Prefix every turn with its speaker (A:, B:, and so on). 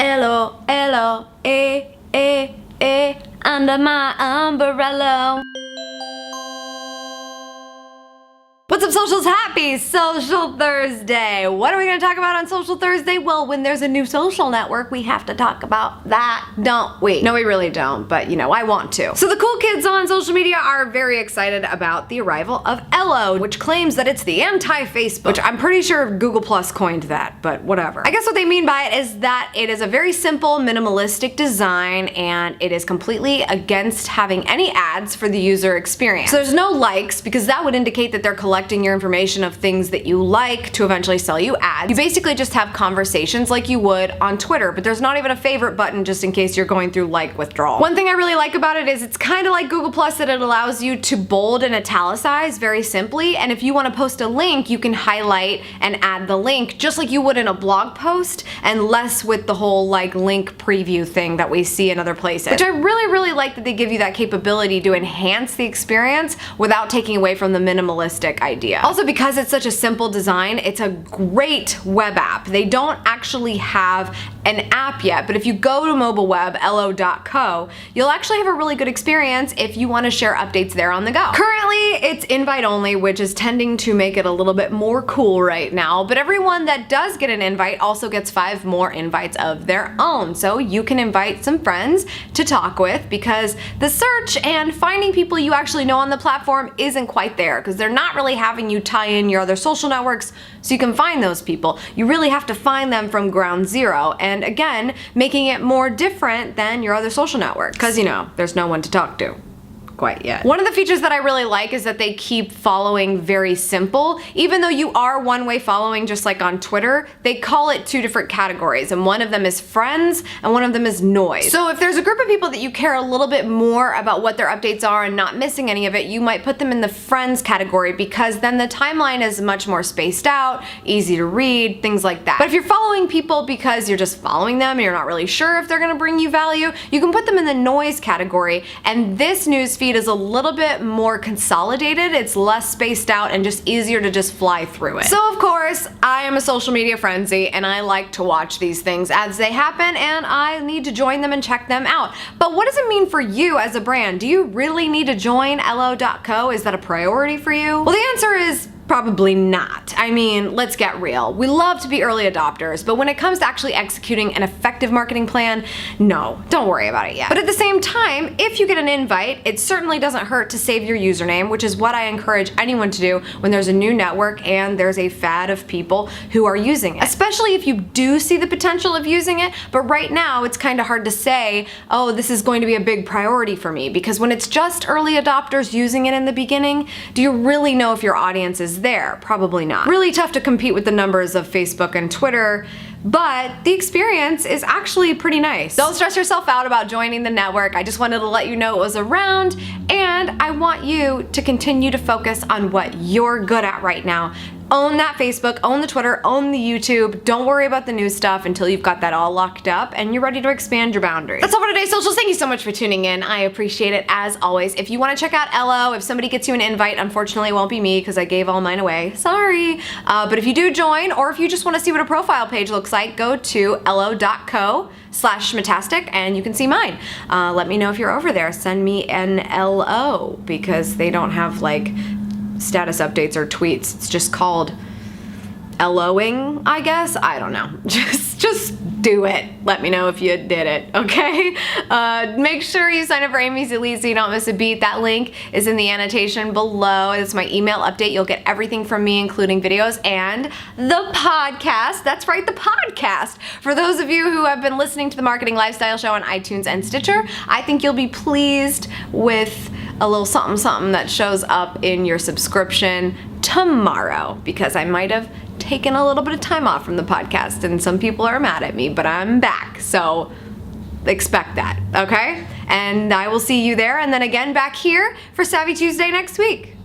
A: Ello, Ello, under my umbrella. What's up, socials? Happy Social Thursday! What are we going to talk about on Social Thursday? Well, when there's a new social network, we have to talk about that, don't we? No, we really don't, but you know, I want to. So the cool kids on social media are very excited about the arrival of Ello, which claims that it's the anti-Facebook, which I'm pretty sure Google Plus coined that, but whatever. I guess what they mean by it is that it is a very simple, minimalistic design, and it is completely against having any ads for the user experience. So there's no likes, because that would indicate that they're collecting your information of things that you like to eventually sell you ads. You basically just have conversations like you would on Twitter, but there's not even a favorite button just in case you're going through like withdrawal. One thing I really like about it is it's kind of like Google Plus, that it allows you to bold and italicize very simply, and if you want to post a link, you can highlight and add the link just like you would in a blog post, and less with the whole like link preview thing that we see in other places. Which I really like that they give you that capability to enhance the experience without taking away from the minimalistic idea. Also, because it's such a simple design, it's a great web app. They don't actually have an app yet, but if you go to mobile web, Ello.co, you'll actually have a really good experience if you want to share updates there on the go. Currently, it's invite only, which is tending to make it a little bit more cool right now, but everyone that does get an invite also gets 5 more invites of their own. So you can invite some friends to talk with, because the search and finding people you actually know on the platform isn't quite there, because they're not really having you tie in your other social networks so you can find those people. You really have to find them from ground zero, and again, making it more different than your other social networks, because you know, there's no one to talk to quite yet. One of the features that I really like is that they keep following very simple. Even though you are one-way following just like on Twitter, they call it 2 different categories, and one of them is friends and one of them is noise. So if there's a group of people that you care a little bit more about what their updates are and not missing any of it, you might put them in the friends category, because then the timeline is much more spaced out, easy to read, things like that. But if you're following people because you're just following them and you're not really sure if they're gonna bring you value, you can put them in the noise category, and this newsfeed is a little bit more consolidated. It's less spaced out and just easier to just fly through it. So of course, I am a social media frenzy, and I like to watch these things as they happen, and I need to join them and check them out. But what does it mean for you as a brand? Do you really need to join Ello.co? Is that a priority for you? Well, the answer is probably not. I mean, let's get real. We love to be early adopters, but when it comes to actually executing an effective marketing plan, no, don't worry about it yet. But at the same time, if you get an invite, it certainly doesn't hurt to save your username, which is what I encourage anyone to do when there's a new network and there's a fad of people who are using it. Especially if you do see the potential of using it, but right now it's kind of hard to say, oh, this is going to be a big priority for me, because when it's just early adopters using it in the beginning, do you really know if your audience is there? Probably not. Really tough to compete with the numbers of Facebook and Twitter, but the experience is actually pretty nice. Don't stress yourself out about joining the network. I just wanted to let you know it was around, and I want you to continue to focus on what you're good at right now. Own that Facebook, own the Twitter, own the YouTube. Don't worry about the new stuff until you've got that all locked up and you're ready to expand your boundaries. That's all for today's socials. Thank you so much for tuning in. I appreciate it as always. If you want to check out Ello, if somebody gets you an invite, unfortunately it won't be me because I gave all mine away. Sorry. But if you do join, or if you just want to see what a profile page looks like, go to Ello.co/Schmittastic and you can see mine. Let me know if you're over there. Send me an LO, because they don't have like status updates or tweets. It's just called LOing, I guess. I don't know. Just do it. Let me know if you did it, okay? Make sure you sign up for Amy's Elite so you don't miss a beat. That link is in the annotation below. It's my email update. You'll get everything from me, including videos and the podcast. That's right, the podcast. For those of you who have been listening to the Marketing Lifestyle Show on iTunes and Stitcher, I think you'll be pleased with a little something that shows up in your subscription tomorrow, because I might have taken a little bit of time off from the podcast and some people are mad at me, but I'm back, so expect that, okay? And I will see you there, and then again back here for Savvy Tuesday next week.